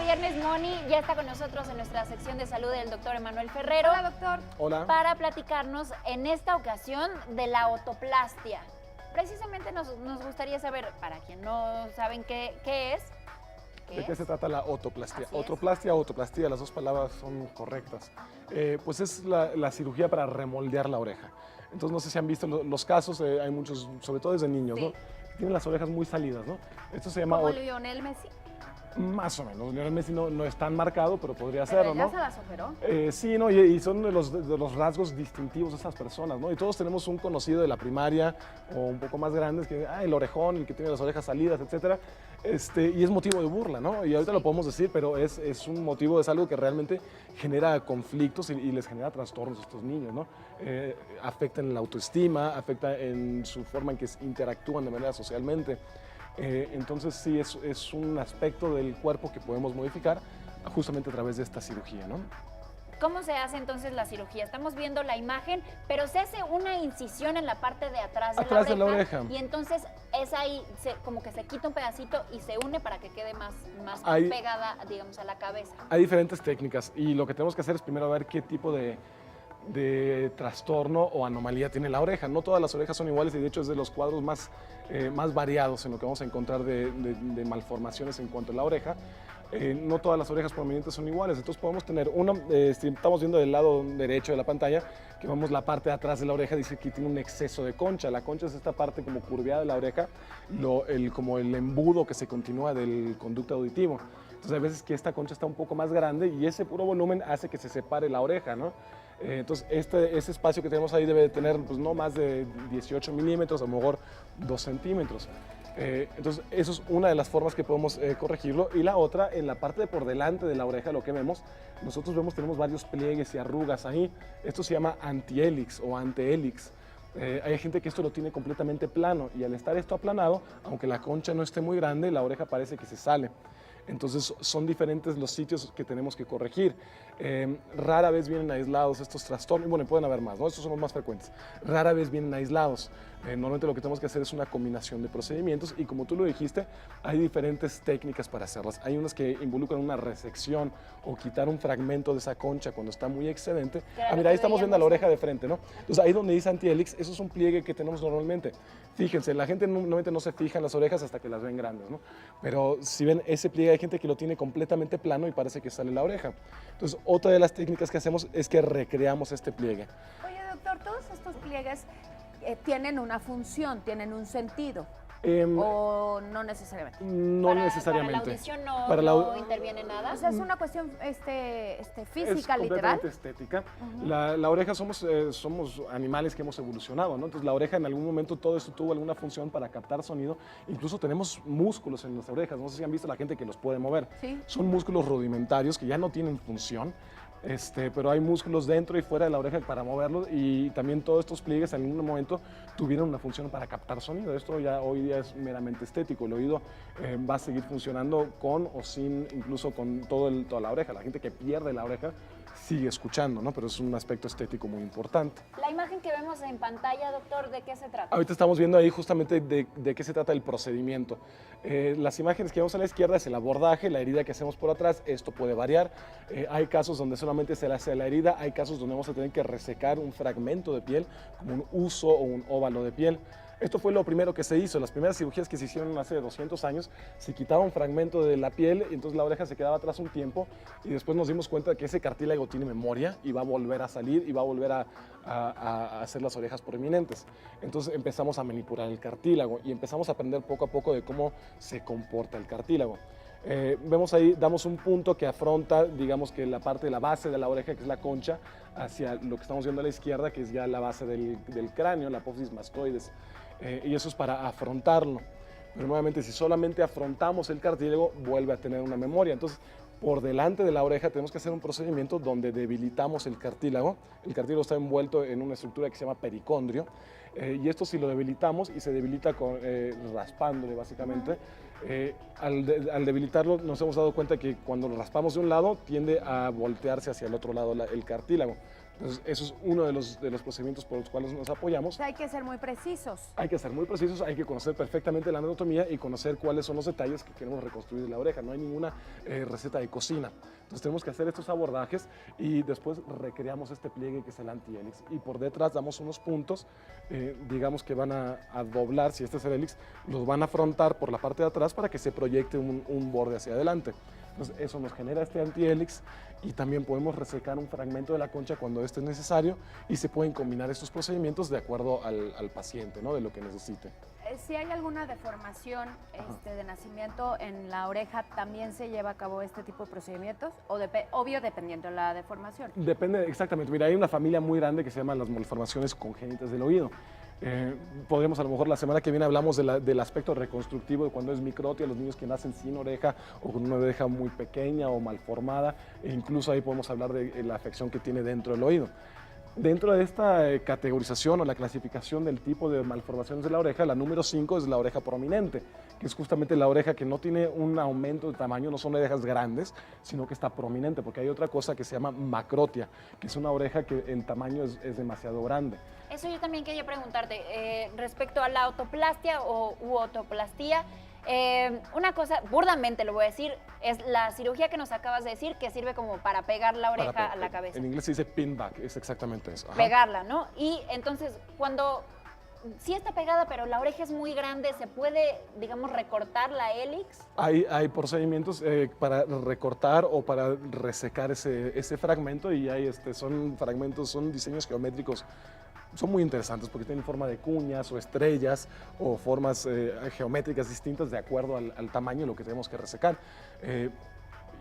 Viernes Moni, ya está con nosotros en nuestra sección de salud el doctor Emanuel Ferrero. Hola, doctor. Hola. Para platicarnos en esta ocasión de la otoplastia. Precisamente nos gustaría saber, para quien no saben qué es. ¿De qué se trata la otoplastia? Así es. Otoplastia o otoplastia, las dos palabras son correctas. Pues es la cirugía para remoldear la oreja. Entonces, no sé si han visto los casos, hay muchos, sobre todo desde niños, Sí. ¿no? Tienen las orejas muy salidas, ¿no? Esto se llama... Como Lionel Messi. Más o menos. Lionel Messi no es tan marcado, pero podría Pero serlo, ya ¿no? se las operó. Sí, ¿no? Y son de los rasgos distintivos de esas personas, ¿no? Y todos tenemos un conocido de la primaria o un poco más grandes que, el orejón, el que tiene las orejas salidas, etcétera. Y es motivo de burla, ¿no? Y ahorita lo podemos decir, pero es un motivo, es algo que realmente genera conflictos y les genera trastornos a estos niños, ¿no? Afecta en la autoestima, afecta en su forma en que interactúan de manera socialmente. Entonces sí, es un aspecto del cuerpo que podemos modificar justamente a través de esta cirugía, ¿no? ¿Cómo se hace entonces la cirugía? Estamos viendo la imagen, pero se hace una incisión en la parte de atrás de la oreja. Y entonces es ahí, como que se quita un pedacito y se une para que quede más pegada, digamos, a la cabeza. Hay diferentes técnicas y lo que tenemos que hacer es primero ver qué tipo de trastorno o anomalía tiene la oreja. No todas las orejas son iguales y de hecho es de los cuadros más variados en lo que vamos a encontrar de malformaciones en cuanto a la oreja. No todas las orejas prominentes son iguales, entonces podemos tener una, si estamos viendo del lado derecho de la pantalla, que vemos la parte de atrás de la oreja, dice que tiene un exceso de concha. La concha es esta parte como curveada de la oreja, como el embudo que se continúa del conducto auditivo. Entonces hay veces que esta concha está un poco más grande y ese puro volumen hace que se separe la oreja, ¿no? Entonces ese espacio que tenemos ahí debe de tener pues, no más de 18 milímetros, a lo mejor 2 centímetros. Entonces eso es una de las formas que podemos corregirlo. Y la otra, en la parte de por delante de la oreja, lo que vemos, tenemos varios pliegues y arrugas ahí. Esto se llama antihelix o antehelix. Hay gente que esto lo tiene completamente plano y al estar esto aplanado, aunque la concha no esté muy grande, la oreja parece que se sale. Entonces son diferentes los sitios que tenemos que corregir. Rara vez vienen aislados estos trastornos, bueno, pueden haber más, ¿no? Estos son los más frecuentes. Rara vez vienen aislados. Normalmente lo que tenemos que hacer es una combinación de procedimientos y como tú lo dijiste, hay diferentes técnicas para hacerlas. Hay unas que involucran una resección o quitar un fragmento de esa concha cuando está muy excedente. Mira, ahí estamos viendo la oreja de frente, ¿no? Entonces ahí donde dice antihelix, eso es un pliegue que tenemos normalmente. Fíjense, la gente normalmente no se fija en las orejas hasta que las ven grandes, ¿no? Pero si ven ese pliegue, hay gente que lo tiene completamente plano y parece que sale la oreja. Entonces, otra de las técnicas que hacemos es que recreamos este pliegue. Oye, doctor, todos estos pliegues tienen una función, tienen un sentido. ¿O no necesariamente? No necesariamente. Para la audición no interviene nada. O sea, es una cuestión física, es literal. completamente estética. La oreja somos animales que hemos evolucionado, ¿no? Entonces la oreja en algún momento todo esto tuvo alguna función para captar sonido. Incluso tenemos músculos en las orejas. No sé si han visto la gente que los puede mover. Sí. Son músculos rudimentarios que ya no tienen función. Pero hay músculos dentro y fuera de la oreja para moverlos y también todos estos pliegues en algún momento tuvieron una función para captar sonido. Esto ya hoy día es meramente estético. El oído va a seguir funcionando con o sin, incluso con toda la oreja. La gente que pierde la oreja sigue escuchando, ¿no? Pero es un aspecto estético muy importante. La imagen que vemos en pantalla, doctor, ¿de qué se trata? Ahorita estamos viendo ahí justamente de qué se trata el procedimiento. Las imágenes que vemos a la izquierda es el abordaje, la herida que hacemos por atrás. Esto puede variar. Hay casos donde solamente se le hace la herida, hay casos donde vamos a tener que resecar un fragmento de piel, como un huso o un óvalo de piel. Esto fue lo primero que se hizo. Las primeras cirugías que se hicieron hace 200 años, se quitaba un fragmento de la piel y entonces la oreja se quedaba atrás un tiempo y después nos dimos cuenta de que ese cartílago tiene memoria y va a volver a salir y va a volver a hacer las orejas prominentes. Entonces empezamos a manipular el cartílago y empezamos a aprender poco a poco de cómo se comporta el cartílago. Vemos ahí, damos un punto que afronta, digamos que la parte de la base de la oreja, que es la concha, hacia lo que estamos viendo a la izquierda, que es ya la base del cráneo, la apófisis mastoides. Y eso es para afrontarlo. Pero nuevamente, si solamente afrontamos el cartílago, vuelve a tener una memoria. Entonces, por delante de la oreja tenemos que hacer un procedimiento donde debilitamos el cartílago. El cartílago está envuelto en una estructura que se llama pericondrio. Y esto si lo debilitamos, y se debilita raspándole básicamente, al debilitarlo nos hemos dado cuenta que cuando lo raspamos de un lado tiende a voltearse hacia el otro lado el cartílago. Entonces, eso es uno de los procedimientos por los cuales nos apoyamos. O sea, hay que ser muy precisos. Hay que ser muy precisos, hay que conocer perfectamente la anatomía y conocer cuáles son los detalles que queremos reconstruir de la oreja. No hay ninguna receta de cocina. Entonces tenemos que hacer estos abordajes y después recreamos este pliegue que es el anti-hélix. Y por detrás damos unos puntos, digamos que van a doblar, si este es el hélix, los van a afrontar por la parte de atrás para que se proyecte un borde hacia adelante. Entonces eso nos genera este anti-hélix y también podemos resecar un fragmento de la concha cuando este es necesario y se pueden combinar estos procedimientos de acuerdo al paciente, ¿no? De lo que necesite. Si hay alguna deformación de nacimiento en la oreja, ¿también se lleva a cabo este tipo de procedimientos? O obvio, dependiendo de la deformación. Depende, exactamente. Mira, hay una familia muy grande que se llama las malformaciones congénitas del oído. Podríamos a lo mejor la semana que viene hablamos del aspecto reconstructivo de cuando es microtia, los niños que nacen sin oreja o con una oreja muy pequeña o malformada, e incluso ahí podemos hablar de la afección que tiene dentro del oído. Dentro de esta categorización o la clasificación del tipo de malformaciones de la oreja, la número 5 es la oreja prominente, que es justamente la oreja que no tiene un aumento de tamaño, no son orejas grandes, sino que está prominente, porque hay otra cosa que se llama macrotia, que es una oreja que el tamaño es demasiado grande. Eso yo también quería preguntarte, respecto a la otoplastia u otoplastía, una cosa, burdamente lo voy a decir, es la cirugía que nos acabas de decir, que sirve como para pegar la oreja a la cabeza. En inglés se dice pin back, es exactamente eso. Ajá. Pegarla, ¿no? Y entonces, cuando sí está pegada, pero la oreja es muy grande, ¿se puede, digamos, recortar la hélix? Hay procedimientos para recortar o para resecar ese fragmento y son fragmentos, son diseños geométricos. Son muy interesantes porque tienen forma de cuñas o estrellas o formas geométricas distintas de acuerdo al tamaño de lo que tenemos que resecar.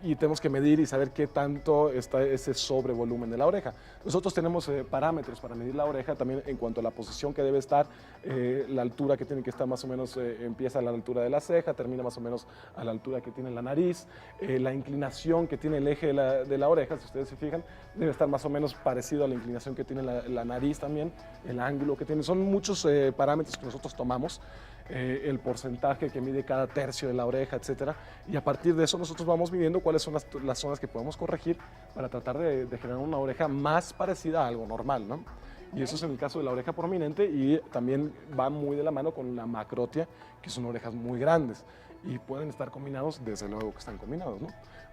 Y tenemos que medir y saber qué tanto está ese sobrevolumen de la oreja. Nosotros tenemos parámetros para medir la oreja también en cuanto a la posición que debe estar, la altura que tiene que estar más o menos, empieza a la altura de la ceja, termina más o menos a la altura que tiene la nariz, la inclinación que tiene el eje de la oreja, si ustedes se fijan, debe estar más o menos parecido a la inclinación que tiene la nariz también, el ángulo que tiene. Son muchos parámetros que nosotros tomamos. El porcentaje que mide cada tercio de la oreja, etcétera, y a partir de eso nosotros vamos midiendo cuáles son las zonas que podemos corregir para tratar de generar una oreja más parecida a algo normal, ¿no? Y eso es en el caso de la oreja prominente y también va muy de la mano con la macrotia, que son orejas muy grandes y pueden estar combinados, desde luego que están combinados, ¿no?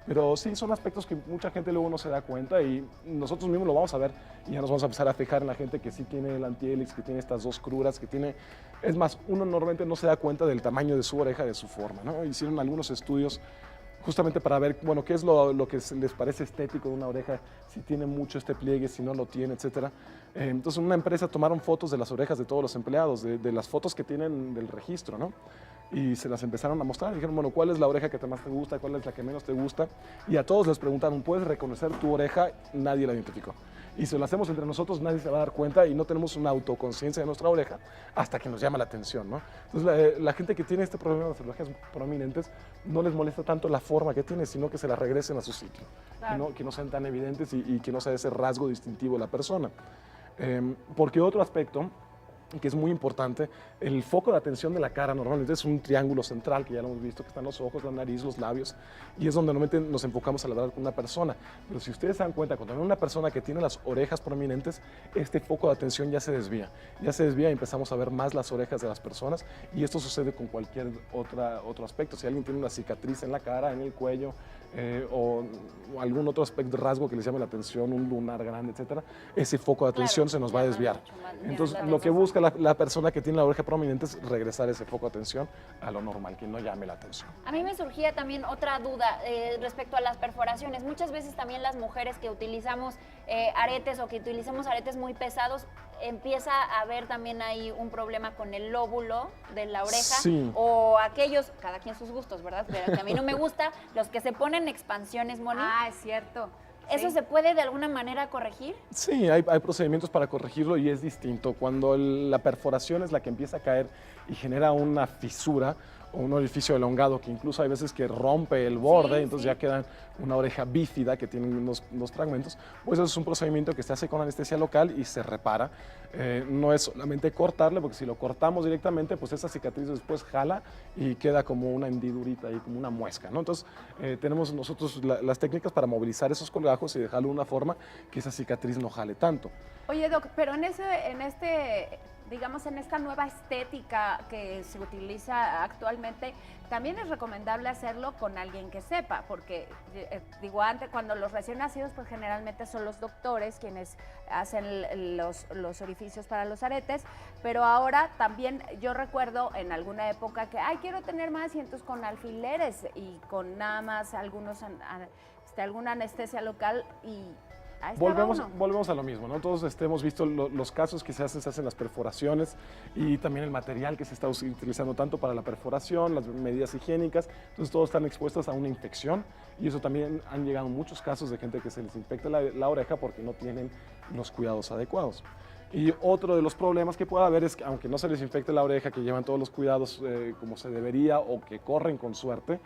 Pero sí, son aspectos que mucha gente luego no se da cuenta y nosotros mismos lo vamos a ver y ya nos vamos a empezar a fijar en la gente que sí tiene el anti-hélix, que tiene estas dos cruras, que tiene... Es más, uno normalmente no se da cuenta del tamaño de su oreja, de su forma, ¿no? Hicieron algunos estudios justamente para ver, bueno, qué es lo que les parece estético de una oreja, si tiene mucho este pliegue, si no lo tiene, etcétera. Entonces, una empresa tomaron fotos de las orejas de todos los empleados, de las fotos que tienen del registro, ¿no? Y se las empezaron a mostrar. Dijeron, bueno, ¿cuál es la oreja que más te gusta? ¿Cuál es la que menos te gusta? Y a todos les preguntaron, ¿puedes reconocer tu oreja? Nadie la identificó. Y si lo hacemos entre nosotros, nadie se va a dar cuenta y no tenemos una autoconciencia de nuestra oreja hasta que nos llama la atención, ¿no? Entonces, la gente que tiene este problema de las orejas prominentes no les molesta tanto la forma que tiene, sino que se la regresen a su sitio. Claro. Que no sean tan evidentes y que no sea ese rasgo distintivo de la persona. Porque otro aspecto que es muy importante, el foco de atención de la cara normalmente es un triángulo central, que ya lo hemos visto, que están los ojos, la nariz, los labios, y es donde normalmente nos enfocamos al hablar con una persona. Pero si ustedes se dan cuenta, cuando hay una persona que tiene las orejas prominentes, este foco de atención ya se desvía y empezamos a ver más las orejas de las personas, y esto sucede con cualquier otro aspecto. Si alguien tiene una cicatriz en la cara, en el cuello, o algún otro aspecto, rasgo que les llame la atención, un lunar grande, etcétera, ese foco de atención se nos va a desviar. Entonces, lo que busca la persona que tiene la oreja prominente es regresar ese foco de atención a lo normal, que no llame la atención. A mí me surgía también otra duda respecto a las perforaciones. Muchas veces también las mujeres que utilizamos aretes o que utilizamos aretes muy pesados, empieza a haber también ahí un problema con el lóbulo de la oreja. Sí. O aquellos, cada quien sus gustos, ¿verdad? Pero que a mí no me gusta, los que se ponen expansiones, Moni. Ah, es cierto. ¿Eso se puede de alguna manera corregir? Sí, hay procedimientos para corregirlo y es distinto. Cuando la perforación es la que empieza a caer y genera una fisura o un orificio elongado que incluso hay veces que rompe el borde, Sí, entonces sí. ya queda una oreja bífida que tiene unos fragmentos, pues eso es un procedimiento que se hace con anestesia local y se repara. No es solamente cortarle, porque si lo cortamos directamente, pues esa cicatriz después jala y queda como una hendidurita ahí, como una muesca, ¿no? Entonces tenemos nosotros las técnicas para movilizar esos colgajos y dejarlo de una forma que esa cicatriz no jale tanto. Oye, Doc, pero digamos, en esta nueva estética que se utiliza actualmente, también es recomendable hacerlo con alguien que sepa, porque, digo, antes, cuando los recién nacidos, pues generalmente son los doctores quienes hacen los orificios para los aretes, pero ahora también yo recuerdo en alguna época que, quiero tener más, y entonces con alfileres y con nada más alguna anestesia local y... Volvemos a lo mismo, ¿no? Todos hemos visto los casos que se hacen las perforaciones y también el material que se está utilizando tanto para la perforación, las medidas higiénicas, entonces todos están expuestos a una infección y eso también han llegado muchos casos de gente que se les infecta la oreja porque no tienen los cuidados adecuados. Y otro de los problemas que puede haber es que aunque no se les infecte la oreja, que llevan todos los cuidados como se debería o que corren con suerte,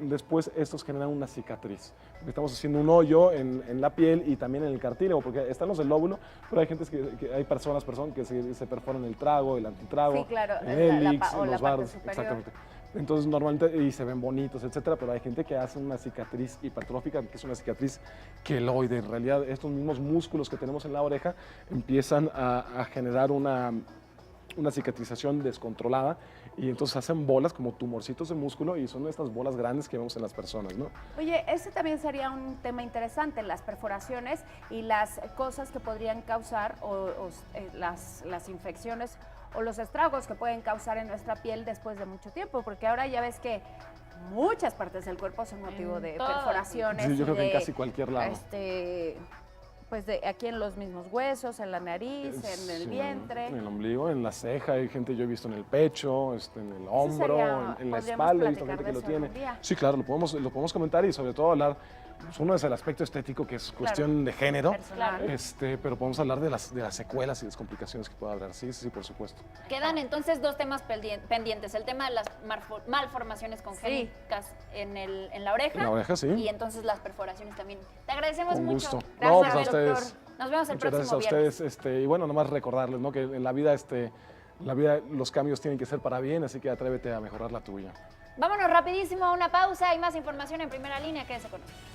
después estos generan una cicatriz. Estamos haciendo un hoyo en la piel y también en el cartílago, porque están los del lóbulo, pero hay gente hay personas que se perforan el trago, el antitrago, Sí, claro, el hélix, o la los parte bardos, superior. exactamente. Entonces normalmente y se ven bonitos, etcétera, pero hay gente que hace una cicatriz hipertrófica, que es una cicatriz queloide. En realidad estos mismos músculos que tenemos en la oreja empiezan a generar una cicatrización descontrolada y entonces hacen bolas como tumorcitos de músculo y son estas bolas grandes que vemos en las personas, ¿no? Oye, ese también sería un tema interesante, las perforaciones y las cosas que podrían causar las infecciones o los estragos que pueden causar en nuestra piel después de mucho tiempo, porque ahora ya ves que muchas partes del cuerpo son motivo de perforaciones. Sí, yo creo que en de, casi cualquier lado. Pues aquí en los mismos huesos, en la nariz, en el Sí, vientre. en el ombligo, en la ceja, hay gente yo he visto en el pecho, en el hombro, sería- en la podríamos espalda, he visto platicar gente que de lo eso tiene. algún día. Sí, claro, lo podemos comentar y sobre todo hablar. Pues uno es el aspecto estético, que es cuestión de género, Personal. pero podemos hablar de las secuelas y las complicaciones que pueda haber. Sí, sí, por supuesto. Quedan entonces dos temas pendientes, el tema de las malformaciones congénitas en la oreja. En la oreja, sí. Y entonces las perforaciones también. Te agradecemos Con mucho. gusto. Gracias, No, pues a doctor. ustedes. Nos vemos el Muchas gracias a próximo viernes. ustedes. Y bueno, nomás recordarles, ¿no? Que en la vida, los cambios tienen que ser para bien, así que atrévete a mejorar la tuya. Vámonos rapidísimo a una pausa. Hay más información en Primera Línea. Quédese con nosotros.